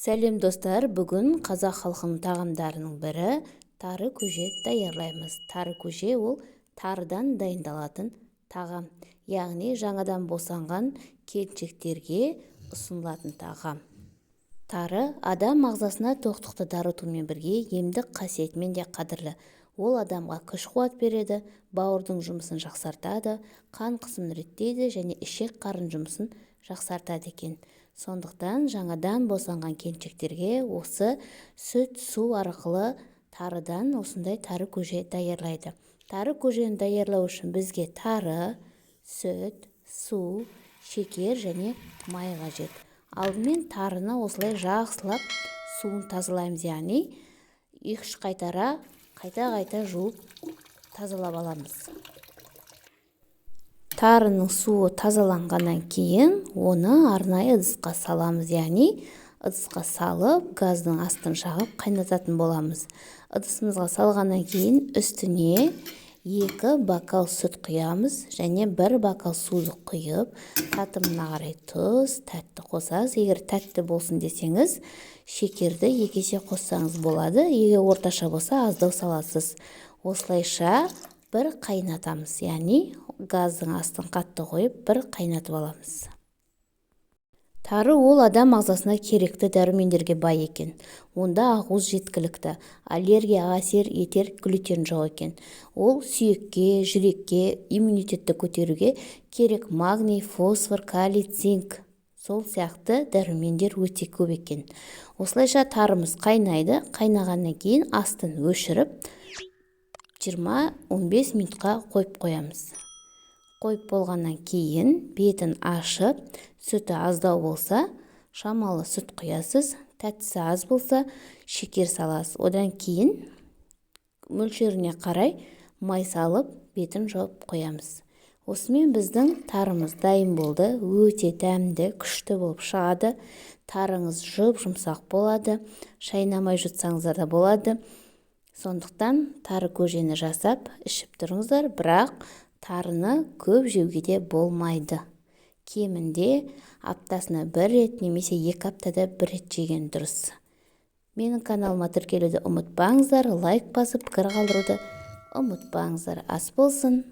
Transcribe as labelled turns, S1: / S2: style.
S1: Сәлем достар, бүгін қазақ халқының тағамдарының бірі тары көже даярлаймыз. Тары көже ол тарыдан дайындалатын тағам, яғни жаңадан босанған келіншектерге ұсынылатын тағам. Тары адам ағзасына тоқтықты дарытумен бірге емдік қасиетімен де қадірлі. Ол адамға күш-қуат береді, бауырдың жұмысын жақсартады, қан қысымын реттейді және ішек-қарын жұмысын жақсартады екен. Сондықтан жаңадан босанған келіншектерге осы сүт, су арқылы тарыдан осындай тары көже даярлайды. Тары көжені даярлау үшін бізге тары, сүт, су, шекер және май қажет. Алдымен тарыны осылай жақсылап суын тазалаймыз, яғни 2-3 қайтара қайта жуып тазалап аламыз. Тарының суы тазаланғаннан кейін оны арнайы ыдысқа саламыз, яғни ыдысқа салып газдың астын жағып қайнататын боламыз. Ыдысымызға салғаннан кейін үстіне 2 бокал сүт құямыз және 1 бокал суды құйып, татымына қарай тұз, тәтті қосасыз. Егер тәтті болсын десеңіз, шекерді 2 есе қоссаңыз болады. Егер орташа болса, аздау саласыз. Осылайша бір қайнатамыз, яғни газдың астын қатты қойып, бір қайнатып аламыз. Тары ол адам ағзасына керекті дәрумендерге бай екен. Онда ақуыз жеткілікті, аллергияға әсер етер глютен жоқ екен. Ол сүйекке, жүрекке, иммунитетті көтеруге керек магний, фосфор, калий, цинк, сол сияқты дәрумендер өте көп екен. Осылайша тарымыз қайнайды. Қайнағаннан кейін астын өшіріп 20-15 минутқа қойып қоямыз. Қойып болғаннан кейін бетін ашып, сүті аздау болса, шамалы сүт құясыз, тәттісі аз болса, шекер саласыз. Одан кейін мөлшеріне қарай май салып, бетін жауып қоямыз. Осымен біздің тарымыз дайын болды. Өте дәмді, күшті болып шығады. Тарыңыз жұп-жұмсақ болады. Шайнамай жұтсаңыздар да болады. Сондықтан тары көжені жасап ішіп тұрыңыздар, бірақ тарыны көп жеуге де болмайды. Кемінде аптасына 1 рет немесе 2 аптада 1 рет жеген дұрыс. Менің каналыма тіркелуді ұмытпаңыздар, лайк басып, пікір қалдыруды ұмытпаңыздар. Ас болсын!